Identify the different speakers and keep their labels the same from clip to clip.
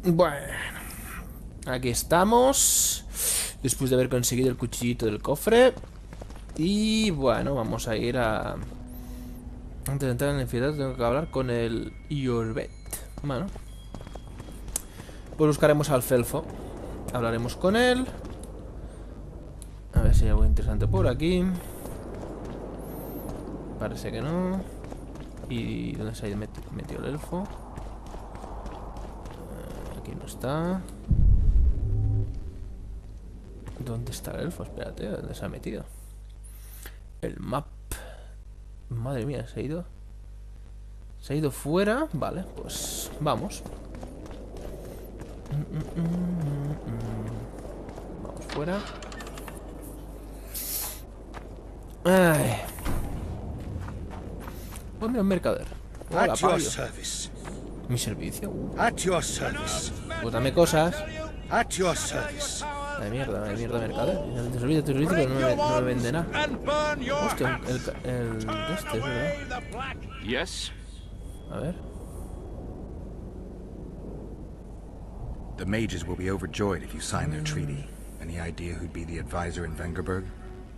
Speaker 1: Bueno, aquí estamos. Después de haber conseguido el cuchillito del cofre. Y bueno, vamos a ir a... Antes de entrar en la infinidad tengo que hablar con el Iorbet. Bueno, pues buscaremos al Felfo. Hablaremos con él. A ver si hay algo interesante por aquí. Parece que no. ¿Y dónde se ha metido el elfo? Aquí no está. ¿Dónde está el elfo? Espérate, ¿dónde se ha metido? El map. Madre mía, se ha ido. Se ha ido fuera. Vale, pues vamos. Vamos fuera. Ay. Pues mira, un mercader. Hola,
Speaker 2: At your
Speaker 1: Pablo.
Speaker 2: service.
Speaker 1: Mi servicio.
Speaker 2: At your service.
Speaker 1: Pues dame cosas.
Speaker 2: At your service.
Speaker 1: De mierda, mercader. Te servicio, pero no me vende nada. Hostia, el este, ¿verdad?
Speaker 3: Yes?
Speaker 1: A ver.
Speaker 4: The mages will be overjoyed if you sign their treaty. Any idea who'd be the advisor in Vengerberg?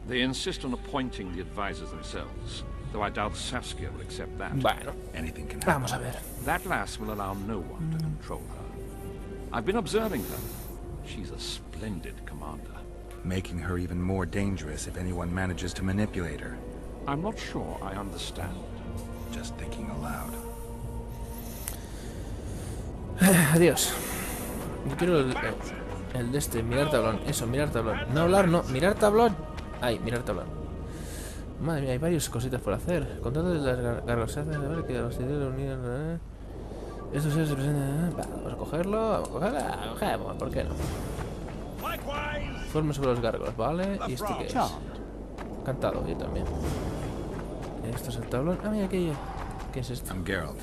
Speaker 3: They insist on appointing the advisors themselves, though I doubt Saskia will accept that.
Speaker 1: Bueno,
Speaker 4: Anything can happen.
Speaker 1: vamos a ver.
Speaker 3: That lass will allow no one to control her. I've been observing her. She's a splendid commander.
Speaker 4: Making her even more dangerous if anyone manages to manipulate her.
Speaker 3: I'm not sure I understand.
Speaker 4: Just thinking aloud.
Speaker 1: Adiós. Yo quiero el de este, mirar tablón. Eso, mirar tablón. No hablar, no. Mirar tablón. Ay, mirar tablón. Madre mía, hay varias cositas por hacer. Contrato de las gárgolas. A ver que los ideales unidos. Esto se presenta. Vamos a cogerlo. Vamos a cogerlo. ¿Por qué no? Informe sobre los gárgolas, ¿vale? ¿Y este qué es? Cantado, yo también. Esto es el tablón. Ah, mira aquello. ¿Qué es esto?
Speaker 4: I'm Geralt.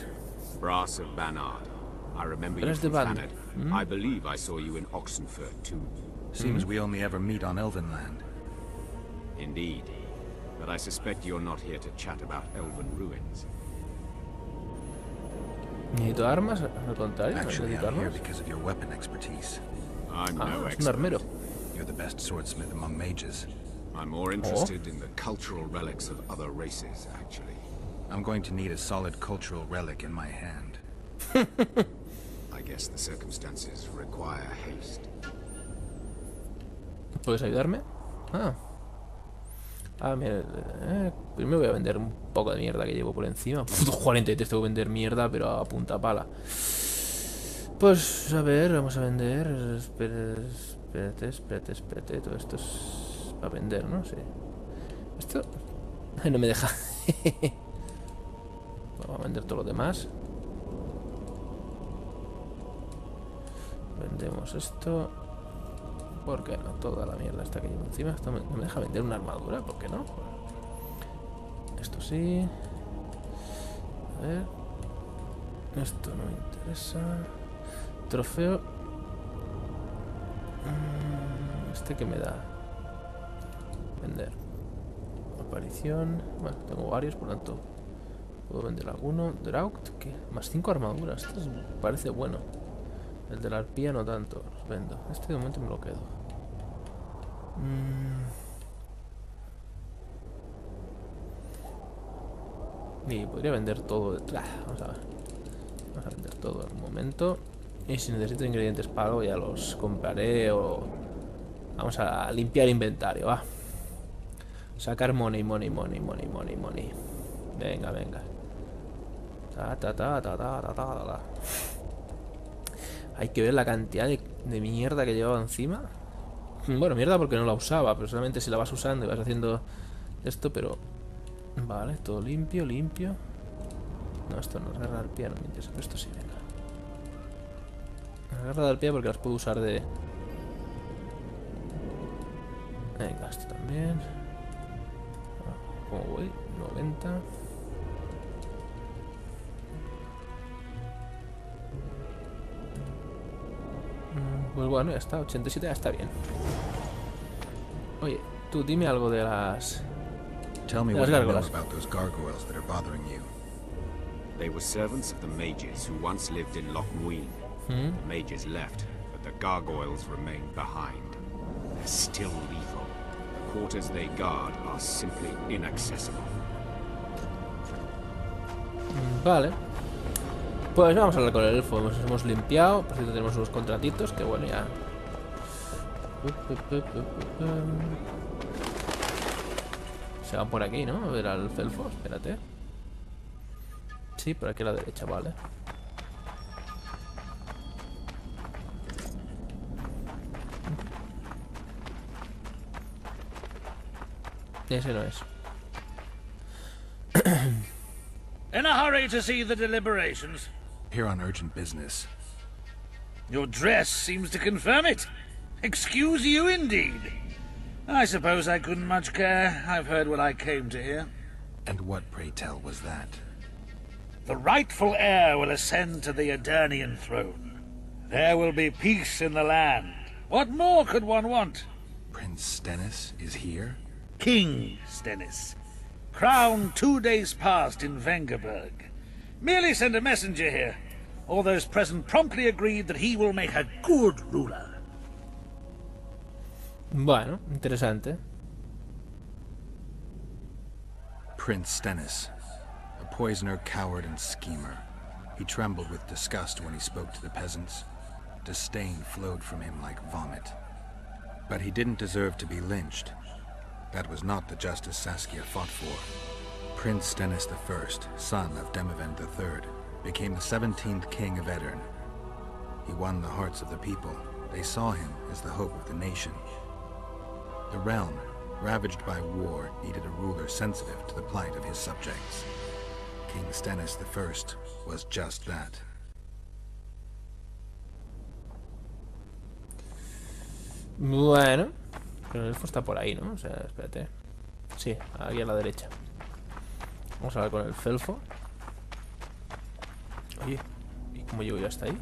Speaker 5: Brass of Banard. I remember you
Speaker 1: Brass de
Speaker 5: from
Speaker 1: Banard.
Speaker 5: Thanet. I believe I saw you in Oxenfurt too.
Speaker 4: Seems we only ever meet on Elvenland.
Speaker 5: Indeed. But I suspect you're not here to chat about elven ruins.
Speaker 1: ¿Necesito armas? Al contrario, no
Speaker 4: Actually,
Speaker 1: necesito
Speaker 4: I'm here
Speaker 1: armas.
Speaker 4: because of your weapon expertise.
Speaker 5: I'm
Speaker 1: Ah,
Speaker 5: no
Speaker 1: es un
Speaker 5: expert.
Speaker 1: armero.
Speaker 4: You're the best swordsmith among mages.
Speaker 5: I'm more interested in the cultural relics of other races, actually.
Speaker 4: I'm going to need a solid cultural relic in my hand.
Speaker 5: I guess the circumstances require haste.
Speaker 1: ¿Puedes ayudarme? Ah. Ah, mira. Primero voy a vender un poco de mierda que llevo por encima. 43 tengo que vender mierda, pero a punta pala. Pues, a ver, vamos a vender. Espérate. Todo esto es para vender, ¿no? Sí. Esto... Ay, no me deja. Vamos a vender todo lo demás. Vendemos esto. ¿Por qué no? Toda la mierda esta que llevo encima. Esto no me deja vender una armadura. ¿Por qué no? Esto sí. A ver. Esto no me interesa. Trofeo. Este que me da. Vender. Aparición. Bueno, tengo varios, por lo tanto puedo vender alguno. Draught, que más 5 armaduras. Esto parece bueno. El de la arpía no tanto. Los vendo. Este de momento me lo quedo. Y podría vender todo. Vamos a ver. Vamos a vender todo en un momento. Y si necesito ingredientes para algo ya los compraré o... Vamos a limpiar inventario, va. Sacar money. Venga. Ta. Hay que ver la cantidad de mierda que llevaba encima. Bueno, mierda porque no la usaba, pero solamente si la vas usando y vas haciendo esto, pero... Vale, todo limpio. No, esto no es garra del pie, no me interesa, pero esto sí, venga. Garra del pie porque las puedo usar de... Venga, esto también. ¿Cómo voy? 90. Pues bueno, ya está, 87 ya está bien. Oye, tú dime algo de las...
Speaker 4: Tell me
Speaker 1: Las
Speaker 4: what you know
Speaker 1: gárgolas.
Speaker 4: about those gargoyles that are bothering you.
Speaker 5: They were servants of the mages who once lived in Loch Muin. The mages left, but the gargoyles remain behind. They're still lethal. The quarters they guard are simply inaccessible.
Speaker 1: Vale. Pues vamos a hablar con el elfo. Nos hemos limpiado. Por cierto, tenemos unos contratitos. Que bueno, ya. Se van por aquí, ¿no? A ver al elfo. Espérate. Sí, por aquí a la derecha, vale. Ese no es.
Speaker 2: In a hurry to see the deliberations?
Speaker 4: Here on urgent business.
Speaker 2: Your dress seems to confirm it. Excuse you indeed. I suppose I couldn't much care. I've heard what I came to hear.
Speaker 4: And what, pray tell, was that?
Speaker 2: The rightful heir will ascend to the Eternian throne. There will be peace in the land. What more could one want?
Speaker 4: Prince Stennis is here?
Speaker 2: King Stennis. Crowned 2 days past in Vengerberg. Merely send a messenger here. All those present promptly agreed that he will make a good ruler.
Speaker 1: Bueno, interesante.
Speaker 4: Prince Stennis. A poisoner, coward, and schemer. He trembled with disgust when he spoke to the peasants. Disdain flowed from him like vomit. But he didn't deserve to be lynched. That was not the justice Saskia fought for. Prince Stennis I, son of Demavend III, became the 17th king of Edirn. He won the hearts of the people. They saw him as the hope of the nation. The realm, ravaged by war, needed a ruler sensitive to the plight of his subjects. King Stennis I was just that.
Speaker 1: Bueno, pero el elfo está por ahí, ¿no? O sea, espérate. Sí, aquí a la derecha. Vamos a hablar con el elfo. Oye, ¿y cómo llego yo hasta ahí?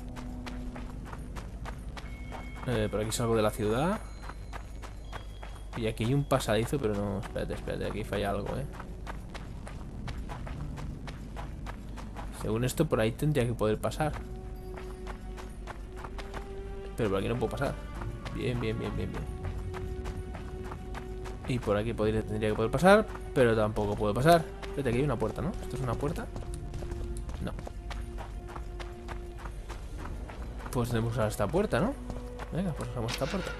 Speaker 1: Por aquí salgo de la ciudad. Y aquí hay un pasadizo, pero no... Espérate, aquí falla algo, Según esto, por ahí tendría que poder pasar. Pero por aquí no puedo pasar. Bien. Y por aquí tendría que poder pasar, pero tampoco puedo pasar. Espérate, aquí hay una puerta, ¿no? ¿Esto es una puerta? No. Pues tenemos que usar esta puerta, ¿no? Venga, pues usamos esta puerta.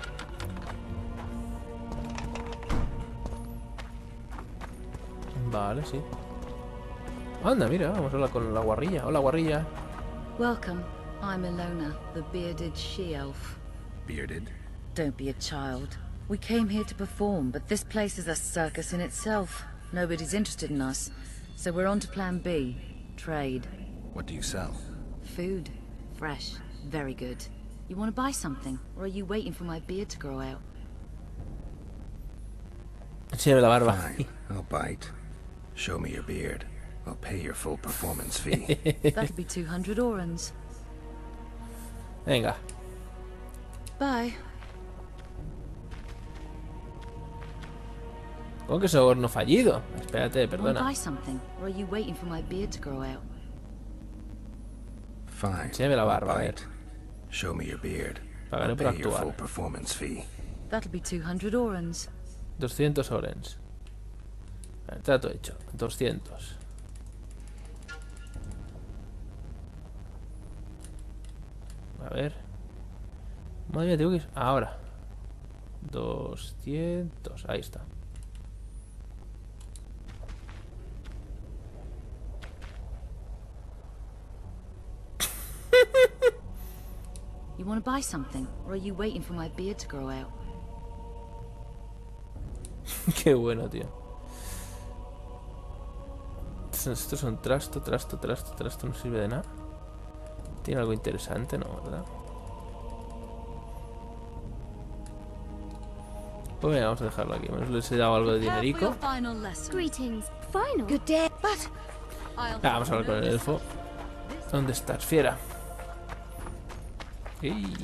Speaker 1: Vale, sí. Anda, mira, vamos a hablar con la guarrilla. Hola, guarrilla.
Speaker 6: Welcome. I'm Ilona, the bearded she-elf.
Speaker 4: Bearded?
Speaker 6: Don't be a child. We came here to perform, but this place is a circus in itself. Nobody's interested in us, so we're on to plan B. Trade.
Speaker 4: What do you sell?
Speaker 6: Food. Fresh. Very good. You want to buy something, or are you waiting for my beard to grow out?
Speaker 1: Enséñame la barba.
Speaker 4: Fine, I'll bite. Show me your beard. I'll pay your full performance fee.
Speaker 6: That'll be 200 orans.
Speaker 1: Venga.
Speaker 6: Bye.
Speaker 1: ¿Cómo que soborno fallido? Espérate,
Speaker 6: Want to
Speaker 1: perdona.
Speaker 6: buy something, or are you waiting for my beard to grow out?
Speaker 4: Fine,
Speaker 1: Enséñame la
Speaker 4: I'll
Speaker 1: barba, a ver.
Speaker 4: bite. Show me your beard.
Speaker 1: Pagaré
Speaker 4: I'll
Speaker 1: por
Speaker 4: pay your
Speaker 1: actuar.
Speaker 4: full performance fee.
Speaker 6: That'll be 200 orans.
Speaker 1: 200 orens. Vale, trato hecho. 200. A ver. Madre mía, tengo que ir. Ahora. 200. Ahí está.
Speaker 6: You want to buy something, or are you waiting for my beard to grow out?
Speaker 1: Qué bueno, tío. Estos son trasto. No sirve de nada. Tiene algo interesante, ¿no? ¿Verdad? Pues venga, vamos a dejarlo aquí. Les he dado algo de dinerico.
Speaker 7: Greetings. Final. Good day. But
Speaker 1: Vamos a hablar con el elfo. ¿Dónde estás, fiera? ¡Ey!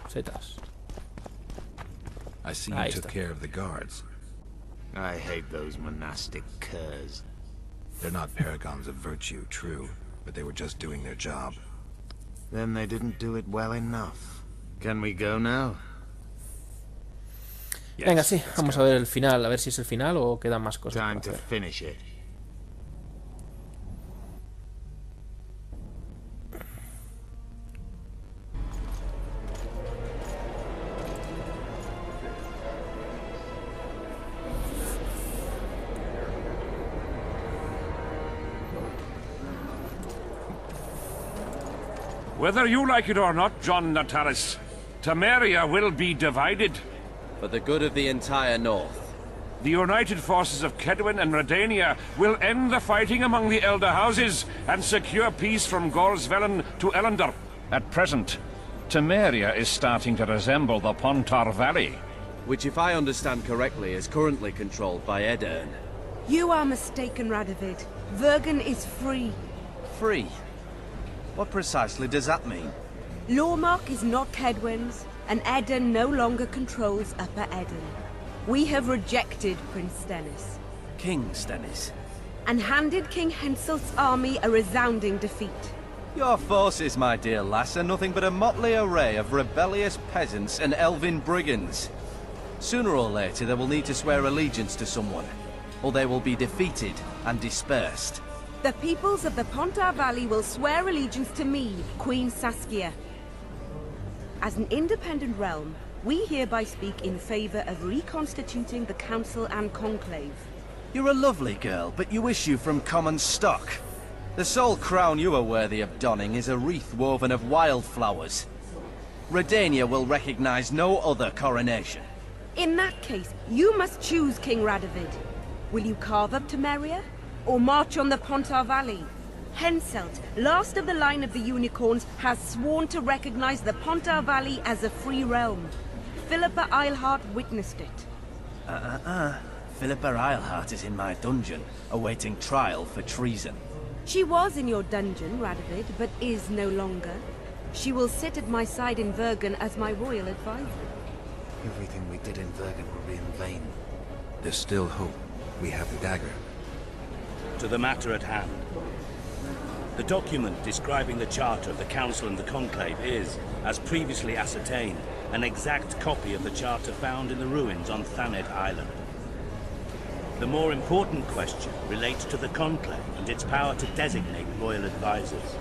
Speaker 1: Setas.
Speaker 4: I see you
Speaker 1: Ahí
Speaker 4: took
Speaker 1: está.
Speaker 4: care of the guards.
Speaker 5: I hate those monastic curs.
Speaker 4: They're not paragons of virtue, true, but they were just doing their job.
Speaker 8: Then they didn't do it well enough. Can we go now?
Speaker 1: Venga, sí, vamos a ver el final, a ver si es el final o quedan más cosas.
Speaker 8: Time to finish it.
Speaker 3: Whether you like it or not, John Natalis, Temeria will be divided.
Speaker 9: For the good of the entire North.
Speaker 3: The united forces of Kedwin and Redania will end the fighting among the Elder Houses and secure peace from Gorsvelen to Ellender. At present, Temeria is starting to resemble the Pontar Valley.
Speaker 9: Which, if I understand correctly, is currently controlled by Edirn.
Speaker 10: You are mistaken, Radovid. Vergen is free.
Speaker 9: Free? What precisely does that mean?
Speaker 10: Lawmark is not Kedwin's, and Edirn no longer controls Upper Edirn. We have rejected Prince Stennis.
Speaker 9: King Stennis?
Speaker 10: And handed King Henselt's army a resounding defeat.
Speaker 9: Your forces, my dear lass, are nothing but a motley array of rebellious peasants and elven brigands. Sooner or later they will need to swear allegiance to someone, or they will be defeated and dispersed.
Speaker 10: The peoples of the Pontar Valley will swear allegiance to me, Queen Saskia. As an independent realm, we hereby speak in favor of reconstituting the Council and Conclave.
Speaker 9: You're a lovely girl, but you issue from common stock. The sole crown you are worthy of donning is a wreath woven of wildflowers. Redania will recognize no other coronation.
Speaker 10: In that case, you must choose, King Radovid. Will you carve up Temeria, or march on the Pontar Valley? Henselt, last of the line of the Unicorns, has sworn to recognize the Pontar Valley as a free realm. Philippa Eilhart witnessed it.
Speaker 9: Philippa Eilhart is in my dungeon, awaiting trial for treason.
Speaker 10: She was in your dungeon, Radovid, but is no longer. She will sit at my side in Vergen as my royal advisor.
Speaker 8: Everything we did in Vergen will be in vain.
Speaker 4: There's still hope. We have the dagger.
Speaker 11: To the matter at hand. The document describing the Charter of the Council and the Conclave is, as previously ascertained, an exact copy of the Charter found in the ruins on Thanet Island. The more important question relates to the Conclave and its power to designate royal advisors.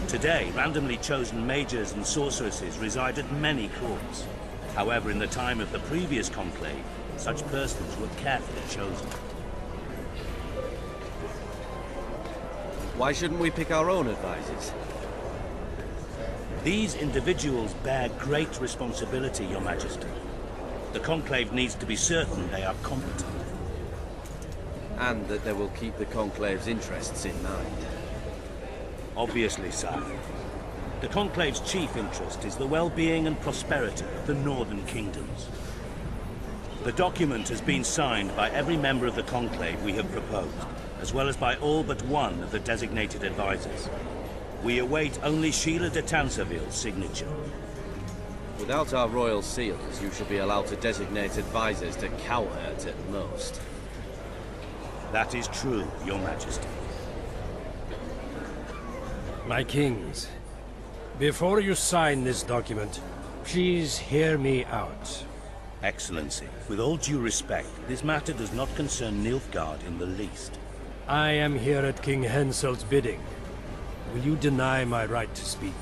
Speaker 11: Today, randomly chosen mages and sorceresses reside at many courts. However, in the time of the previous Conclave, such persons were carefully chosen.
Speaker 9: Why shouldn't we pick our own advisors?
Speaker 11: These individuals bear great responsibility, Your Majesty. The Conclave needs to be certain they are competent.
Speaker 9: And that they will keep the Conclave's interests in mind.
Speaker 11: Obviously, sire. The Conclave's chief interest is the well-being and prosperity of the Northern Kingdoms. The document has been signed by every member of the Conclave we have proposed, as well as by all but one of the designated advisors. We await only Sheila de Tansarville's signature.
Speaker 9: Without our royal seals, you should be allowed to designate advisors to cowherd at most.
Speaker 11: That is true, Your Majesty.
Speaker 12: My kings, before you sign this document, please hear me out.
Speaker 11: Excellency, with all due respect, this matter does not concern Nilfgaard in the least.
Speaker 12: I am here at King Henselt's bidding. Will you deny my right to speak?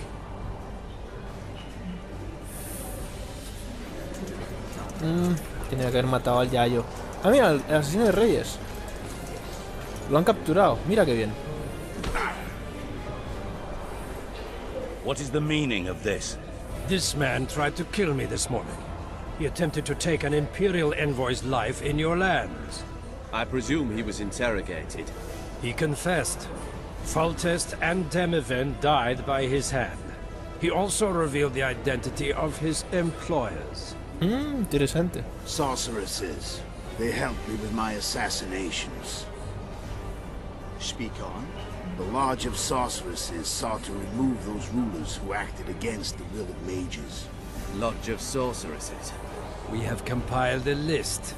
Speaker 1: Tenía que haber matado al Yayo. Ah, mira, el asesino de reyes. Lo han capturado. Mira qué bien.
Speaker 11: What is the meaning of this?
Speaker 12: This man tried to kill me this morning. He attempted to take an Imperial envoy's life in your lands.
Speaker 9: I presume he was interrogated.
Speaker 12: He confessed. Foltest and Demiven died by his hand. He also revealed the identity of his employers.
Speaker 1: Interesante.
Speaker 13: Sorceresses. They helped me with my assassinations. Speak on. The Lodge of Sorceresses sought to remove those rulers who acted against the will of mages.
Speaker 9: Lodge of Sorceresses?
Speaker 12: We have compiled a list.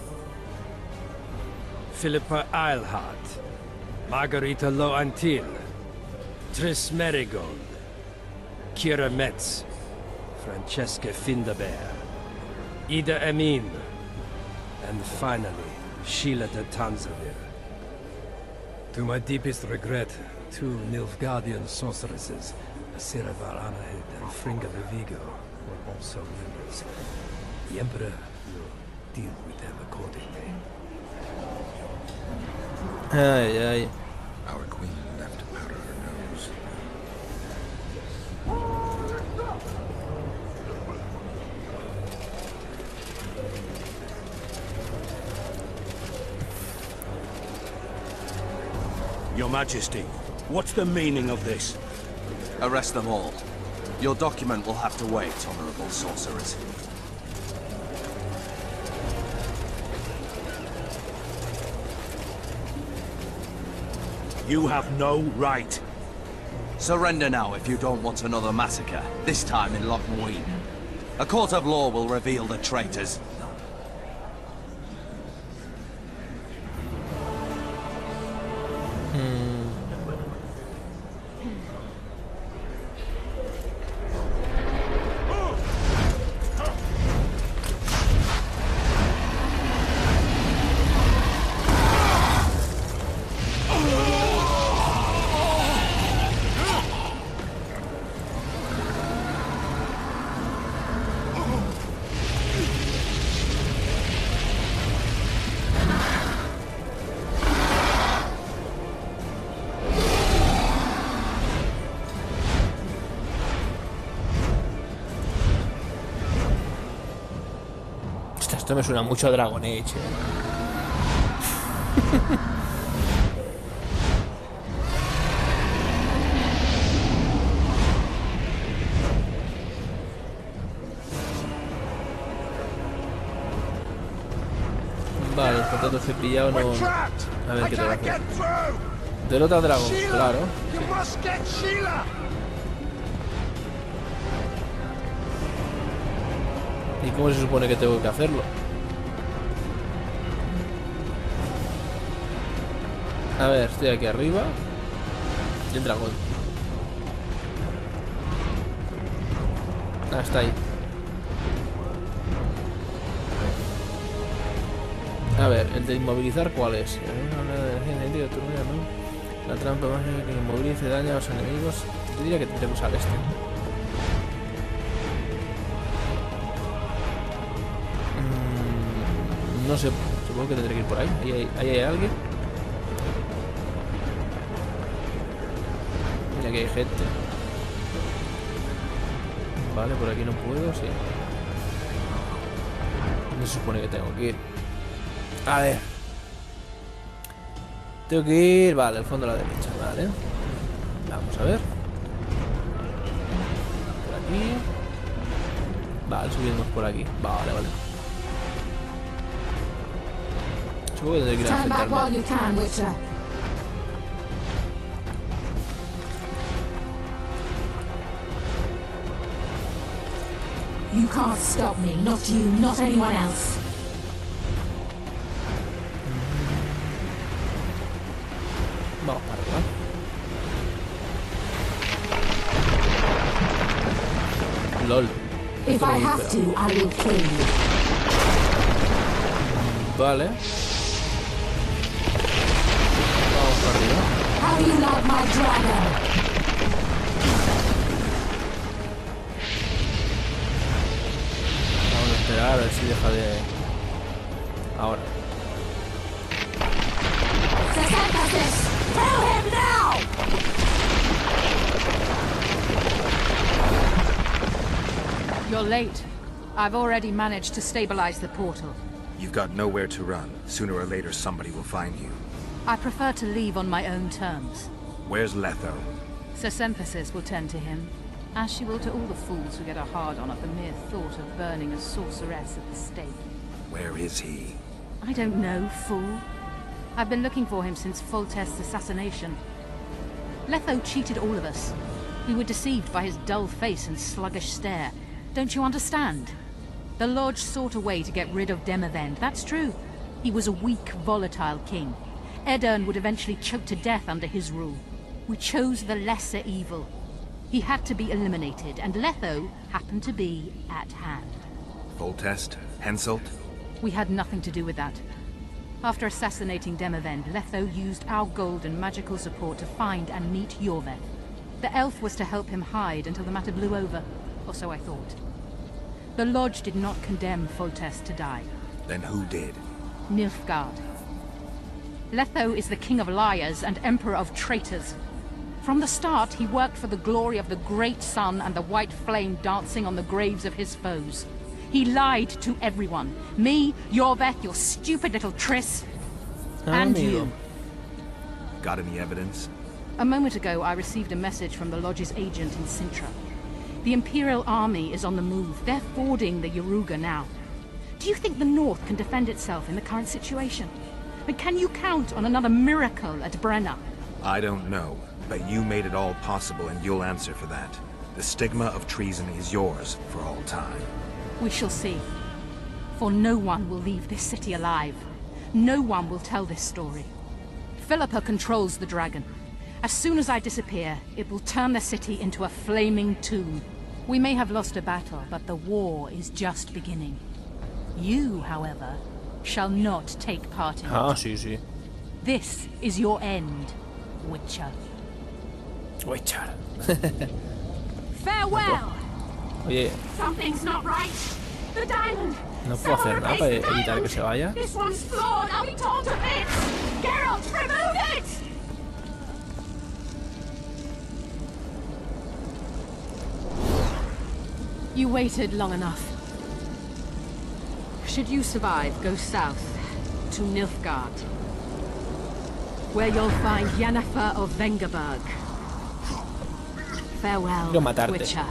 Speaker 12: Philippa Eilhart, Margarita Loantil, TRISS Merigold, Kira Metz, Francesca Findabair, Ida Emin, and finally, Sheila de Tanzavir. To my deepest regret, 2 Nilfgaardian sorceresses, Asira Varanahid and Fringa de Vigo, were also members. The Emperor will deal with them accordingly.
Speaker 1: Ay, ay.
Speaker 4: Our queen left to powder her nose.
Speaker 11: Your Majesty, what's the meaning of this?
Speaker 9: Arrest them all. Your document will have to wait, honorable sorcerers.
Speaker 11: You have no right.
Speaker 9: Surrender now if you don't want another massacre, this time in Loch Muin. A court of law will reveal the traitors.
Speaker 1: Esto me suena mucho a Dragon Age, Vale, el contrato cepillado no... A ver qué te va a hacer. Derrota al dragón, claro. ¿Y cómo se supone que tengo que hacerlo? A ver, estoy aquí arriba. Y el dragón. Ah, está ahí. A ver, el de inmovilizar, ¿cuál es? La trampa mágica que inmovilice, daña a los enemigos. Yo diría que tendré que usar este. No sé, supongo que tendré que ir por ahí. Ahí hay alguien. Y aquí hay gente. Vale, por aquí no puedo, sí. ¿Dónde se supone que tengo que ir? A ver. Tengo que ir... Vale, al fondo a la derecha, vale. Vamos a ver. Por aquí. Vale, subimos por aquí. Vale, vale. Supongo que tendré que ir a enfrentarme.
Speaker 14: You can't stop me, not you, not anyone else.
Speaker 1: Vamos para arriba. LOL.
Speaker 14: If I have to, I will kill you.
Speaker 1: Vale. Vamos para arriba.
Speaker 14: How do you like my dragon?
Speaker 1: Vamos a esperar a ver si deja de... Ahora.
Speaker 14: Kill him now!
Speaker 15: You're late. I've already managed to stabilize the portal.
Speaker 4: You've got nowhere to run. Sooner or later, somebody will find you.
Speaker 15: I prefer to leave on my own terms.
Speaker 4: Where's Letho?
Speaker 15: Sir Symphysis will tend to him, as she will to all the fools who get a hard-on at the mere thought of burning a sorceress at the stake.
Speaker 4: Where is he?
Speaker 15: I don't know, fool. I've been looking for him since Foltest's assassination. Letho cheated all of us. We were deceived by his dull face and sluggish stare. Don't you understand? The Lodge sought a way to get rid of Demavend, that's true. He was a weak, volatile king. Edirn would eventually choke to death under his rule. We chose the lesser evil. He had to be eliminated, and Letho happened to be at hand.
Speaker 4: Foltest? Henselt?
Speaker 15: We had nothing to do with that. After assassinating Demavend, Letho used our gold and magical support to find and meet Yorveth. The elf was to help him hide until the matter blew over, or so I thought. The Lodge did not condemn Foltest to die.
Speaker 4: Then who did?
Speaker 15: Nilfgaard. Letho is the king of liars and emperor of traitors. From the start, he worked for the glory of the great sun and the white flame dancing on the graves of his foes. He lied to everyone. Me, Yorveth, your stupid little TRISS, and you.
Speaker 4: Got any evidence?
Speaker 15: A moment ago, I received a message from the Lodge's agent in Sintra. The Imperial Army is on the move. They're fording the Yaruga now. Do you think the North can defend itself in the current situation? But can you count on another miracle at Brenna?
Speaker 4: I don't know, but you made it all possible and you'll answer for that. The stigma of treason is yours for all time.
Speaker 15: We shall see. For no one will leave this city alive. No one will tell this story. Philippa controls the dragon. As soon as I disappear, it will turn the city into a flaming tomb. We may have lost a battle, but the war is just beginning. You, however, shall not take part in it.
Speaker 1: Sí.
Speaker 15: This is your end, Witcher.
Speaker 1: Witcher.
Speaker 10: Farewell!
Speaker 1: Oye,
Speaker 14: Something's not right. The diamond.
Speaker 1: no puedo hacer nada para evitar que se vaya.
Speaker 14: This one's flawed. I'll be torn to bits. Geralt, remove it!
Speaker 15: You waited long enough. Should you survive, go south to Nilfgaard, where you'll find Yennefer of Vengerberg. Farewell,
Speaker 1: Quiero matarte.
Speaker 15: Witcher.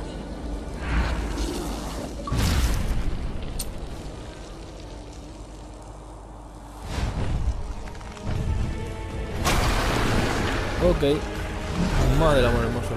Speaker 1: Ok. Madre del amor hermoso.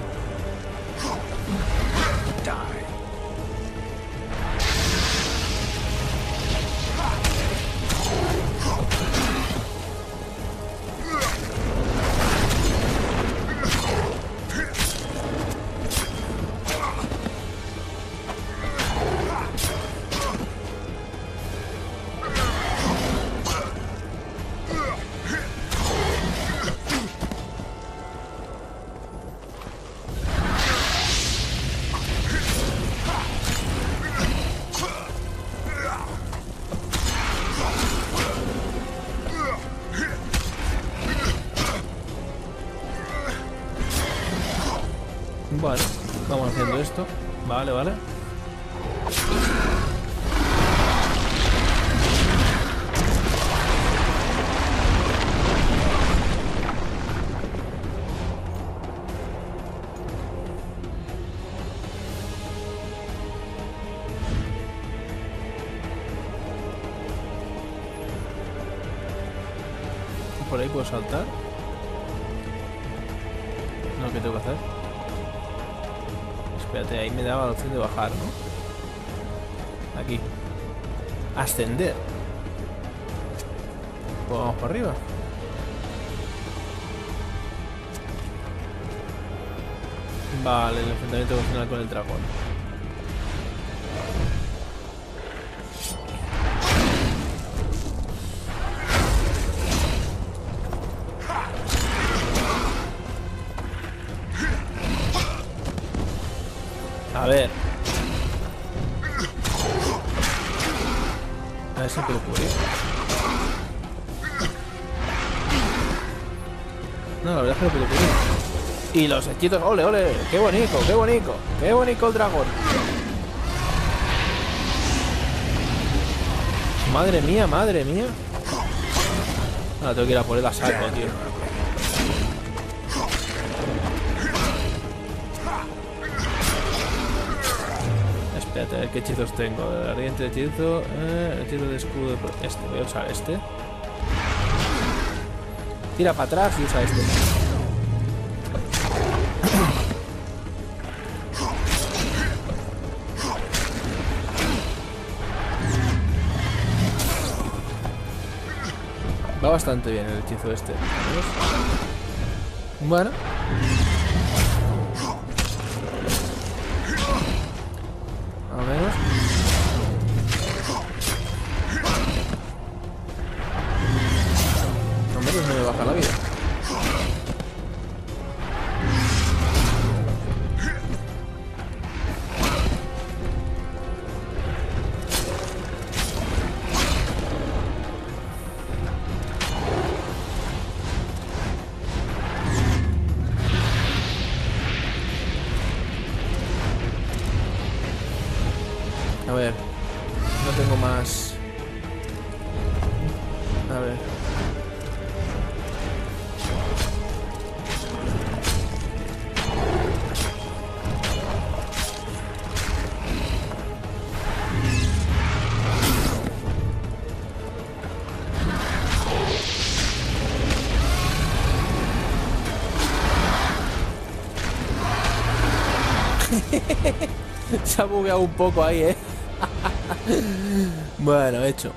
Speaker 1: Bueno, vamos haciendo esto. Vale. Por ahí puedo saltar. No, ¿qué tengo que hacer? Espérate, ahí me daba la opción de bajar, ¿no? Aquí. Ascender. Pues vamos para arriba. Vale, el enfrentamiento final con el dragón. A ver si puedo cubrir. No, la verdad es que lo puedo cubrir. Y los hechizos, ole, qué bonito el dragón. Madre mía. Ahora tengo que ir a por él a saco, tío. Espérate, a ver qué hechizos tengo. Ardiente de hechizo, hechizo de escudo. Este, voy a usar este. Tira para atrás y usa este. Va bastante bien el hechizo este. Bueno. A ver. No tengo más. A ver. Se ha bugueado un poco ahí, ¿eh? Bueno, hecho.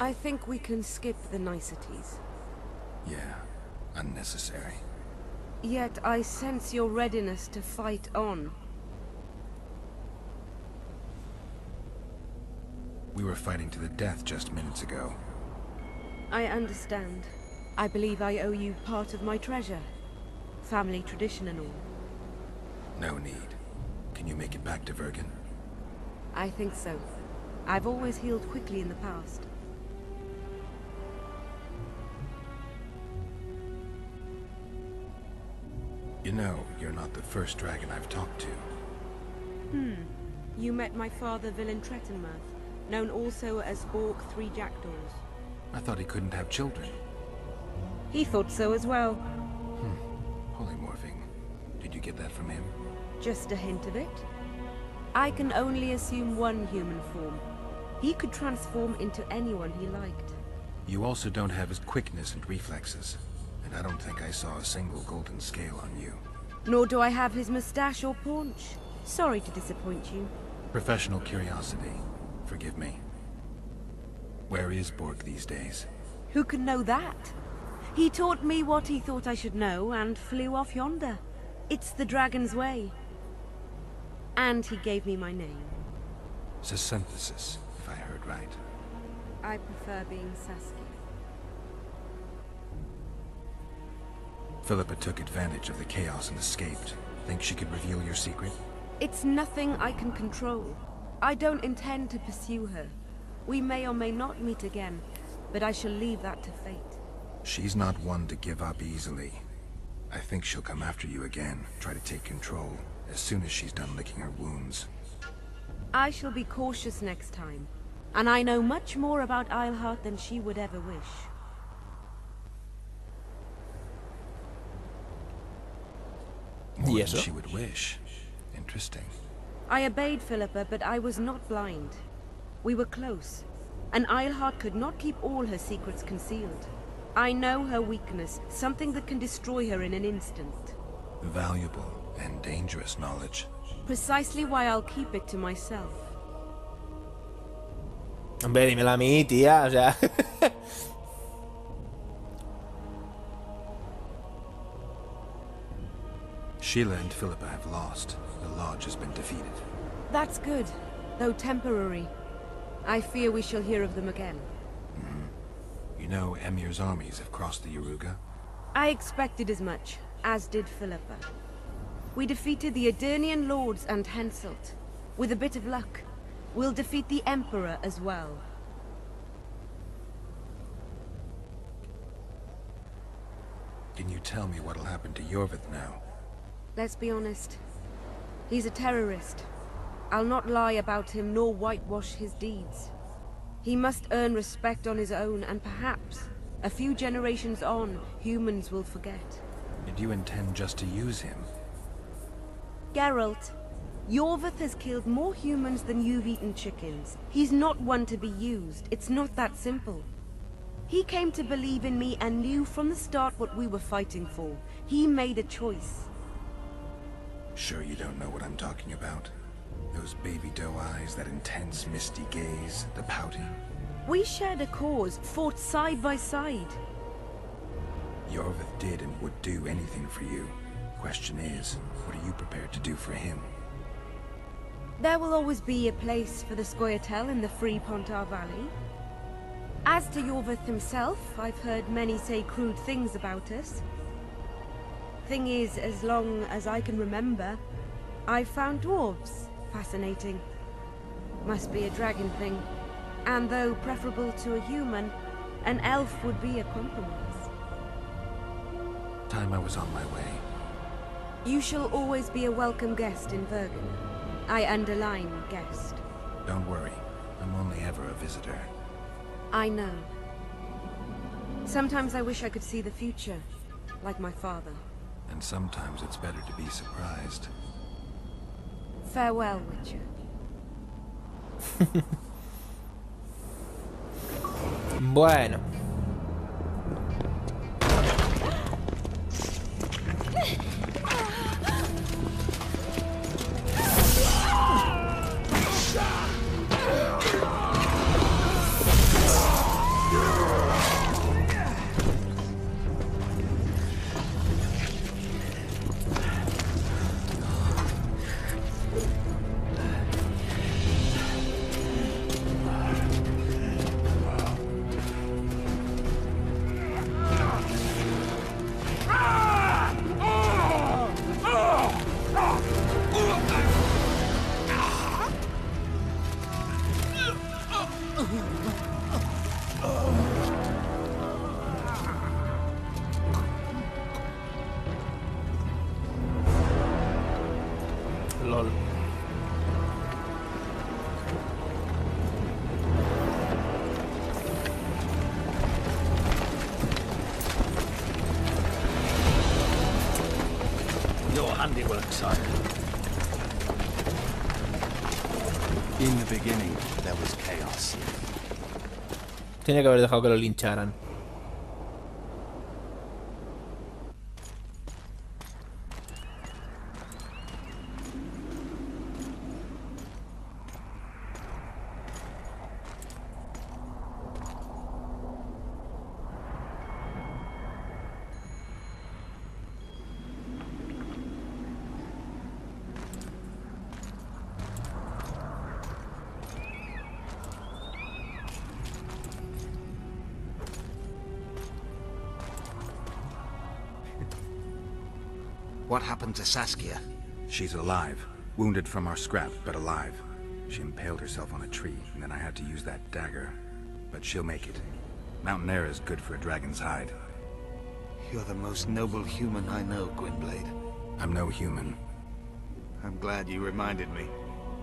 Speaker 10: I think we can skip the niceties.
Speaker 4: Yeah, unnecessary.
Speaker 10: Yet I sense your readiness to fight on.
Speaker 4: We were fighting to the death just minutes ago.
Speaker 10: I understand. I believe I owe you part of my treasure. Family tradition and all.
Speaker 4: No need. Can you make it back to Vergen?
Speaker 10: I think so. I've always healed quickly in the past.
Speaker 4: You know, you're not the first dragon I've talked to.
Speaker 10: You met my father, Villain Trettenmirth, known also as Bork Three Jackdaws.
Speaker 4: I thought he couldn't have children.
Speaker 10: He thought so as well.
Speaker 4: Polymorphing. Did you get that from him?
Speaker 10: Just a hint of it. I can only assume one human form. He could transform into anyone he liked.
Speaker 4: You also don't have his quickness and reflexes. And I don't think I saw a single golden scale on you.
Speaker 10: Nor do I have his mustache or paunch. Sorry to disappoint you.
Speaker 4: Professional curiosity. Forgive me. Where is Bork these days?
Speaker 10: Who can know that? He taught me what he thought I should know and flew off yonder. It's the dragon's way. And he gave me my name.
Speaker 4: Synthesis, if I heard right.
Speaker 10: I prefer being Saskia.
Speaker 4: Philippa took advantage of the chaos and escaped. Think she could reveal your secret?
Speaker 10: It's nothing I can control. I don't intend to pursue her. We may or may not meet again, but I shall leave that to fate.
Speaker 4: She's not one to give up easily. I think she'll come after you again, try to take control, as soon as she's done licking her wounds.
Speaker 10: I shall be cautious next time, and I know much more about Eilhart than she would ever wish.
Speaker 4: More than she would wish. Interesting.
Speaker 10: I obeyed Philippa, but I was not blind. We were close, and Eilhart could not keep all her secrets concealed. I know her weakness, something that can destroy her in an instant.
Speaker 4: Valuable and dangerous knowledge.
Speaker 10: Precisely why I'll keep it to myself.
Speaker 1: Hombre, dímelo a mí, tía, o sea...
Speaker 4: Sheila and Philippa have lost. The Lodge has been defeated.
Speaker 10: That's good, though temporary. I fear we shall hear of them again.
Speaker 4: You know Emir's armies have crossed the Yaruga?
Speaker 10: I expected as much, as did Philippa. We defeated the Edirnian lords and Henselt. With a bit of luck, we'll defeat the Emperor as well.
Speaker 4: Can you tell me what'll happen to Yorvith now?
Speaker 10: Let's be honest. He's a terrorist. I'll not lie about him nor whitewash his deeds. He must earn respect on his own, and perhaps, a few generations on, humans will forget.
Speaker 4: And you intend just to use him?
Speaker 10: Geralt, Yorvith has killed more humans than you've eaten chickens. He's not one to be used. It's not that simple. He came to believe in me and knew from the start what we were fighting for. He made a choice.
Speaker 4: Sure you don't know what I'm talking about? Those baby doe eyes, that intense misty gaze, the pouting.
Speaker 10: We shared a cause, fought side by side.
Speaker 4: Yorvith did and would do anything for you. Question is, what are you prepared to do for him?
Speaker 10: There will always be a place for the Scoia'tael in the free Pontar Valley. As to Yorvith himself, I've heard many say crude things about us. Thing is, as long as I can remember, I've found dwarves fascinating. Must be a dragon thing. And though preferable to a human, an elf would be a compromise.
Speaker 4: Time I was on my way.
Speaker 10: You shall always be a welcome guest in Vergen. I underline guest.
Speaker 4: Don't worry, I'm only ever a visitor.
Speaker 10: I know. Sometimes I wish I could see the future, like my father.
Speaker 4: And sometimes it's better to be surprised.
Speaker 10: Farewell, Witcher.
Speaker 1: Bueno. Lol.
Speaker 11: Your handiwork, sire.
Speaker 9: In the beginning, there was chaos.
Speaker 1: Tenía que haber dejado que lo lincharan.
Speaker 13: What happened to Saskia?
Speaker 4: She's alive. Wounded from our scrap, but alive. She impaled herself on a tree, and then I had to use that dagger. But she'll make it. Mountain air is good for a dragon's hide.
Speaker 13: You're the most noble human I know, Gwynblade.
Speaker 4: I'm no human.
Speaker 13: I'm glad you reminded me.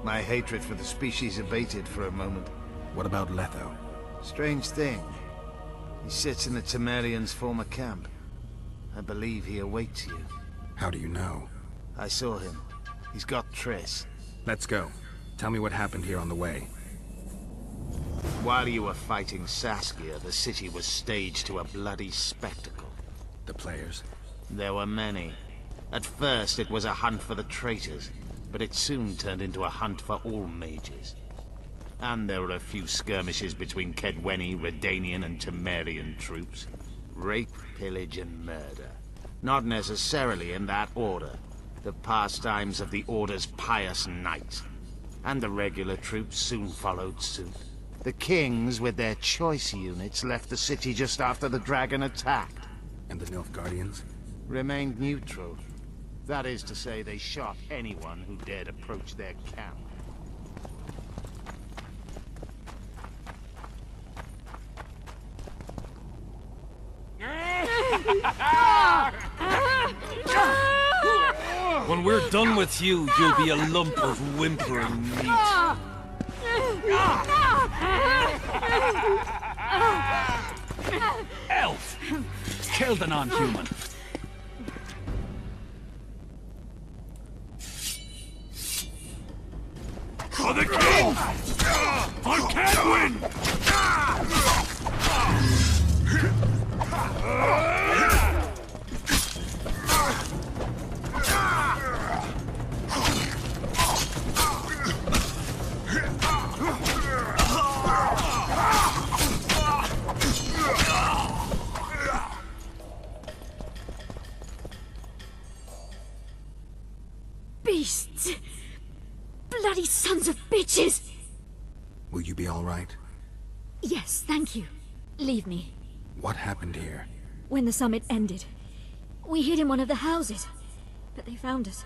Speaker 13: My hatred for the species abated for a moment.
Speaker 4: What about Letho?
Speaker 13: Strange thing. He sits in the Temerians' former camp. I believe he awaits you.
Speaker 4: How do you know?
Speaker 13: I saw him. He's got TRISS.
Speaker 4: Let's go. Tell me what happened here on the way.
Speaker 13: While you were fighting Saskia, the city was staged to a bloody spectacle.
Speaker 4: The players?
Speaker 13: There were many. At first, it was a hunt for the traitors, but it soon turned into a hunt for all mages. And there were a few skirmishes between Kedweni, Redanian, and Temerian troops. Rape, pillage, and murder. Not necessarily in that order.
Speaker 8: the pastimes of the Order's pious knights. And the regular troops soon followed suit. The kings, with their choice units, left the city just after the dragon attacked.
Speaker 4: And the Nilfgaardians?
Speaker 8: Remained neutral. That is to say, they shot anyone who dared approach their camp.
Speaker 12: When we're done with you, you'll be a lump of whimpering meat.
Speaker 2: Elf! Kill the non-human.
Speaker 3: For the king! For Cadwyn!
Speaker 7: Beasts! Bloody sons of bitches!
Speaker 4: Will you be all right?
Speaker 7: Yes, thank you. Leave me.
Speaker 4: What happened here?
Speaker 7: When the summit ended, we hid in one of the houses, but they found us.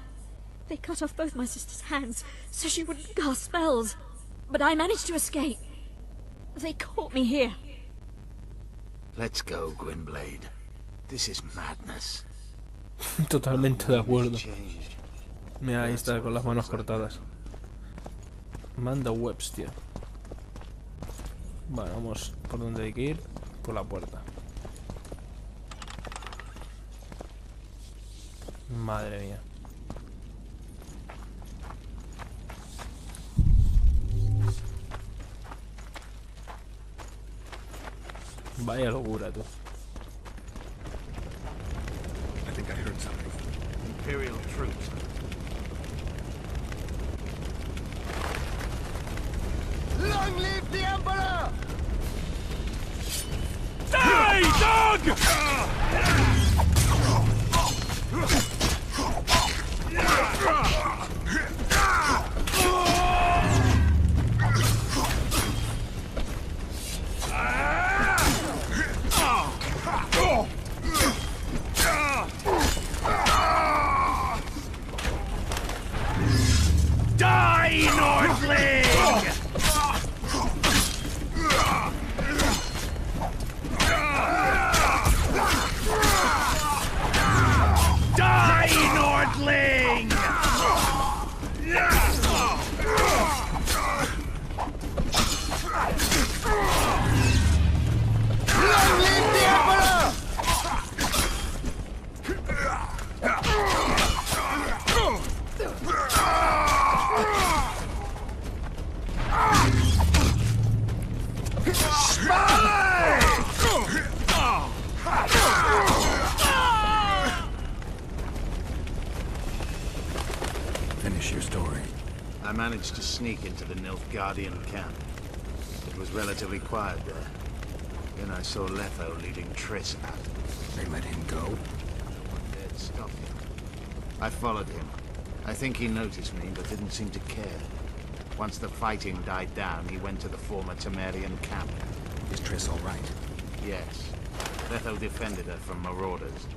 Speaker 7: They cut off both my sister's hands so she wouldn't cast spells, but I managed to escape. They caught me here.
Speaker 8: Let's go, Gwynblade. This is madness.
Speaker 1: Totalmente de acuerdo. Mira, ahí está con las manos cortadas. Manda webs, tío. Bueno, vamos por donde hay que ir. Por la puerta. Madre mía. Vaya locura, tú.
Speaker 4: I think I heard something.
Speaker 8: Imperial troops.
Speaker 16: Long live the Emperor!
Speaker 3: Die, dog!
Speaker 2: Die, Nordling! Die, Nordling!
Speaker 16: Long live the Emperor!
Speaker 4: Finish your story.
Speaker 8: I managed to sneak into the Nilfgaardian camp. It was relatively quiet there. Then I saw Letho leading TRISS out.
Speaker 4: They let him go?
Speaker 8: One dared stop him. I followed him. I think he noticed me, but didn't seem to care. Once the fighting died down, he went to the former Temerian camp.
Speaker 4: Is TRISS all right?
Speaker 8: Yes. Letho defended her from marauders.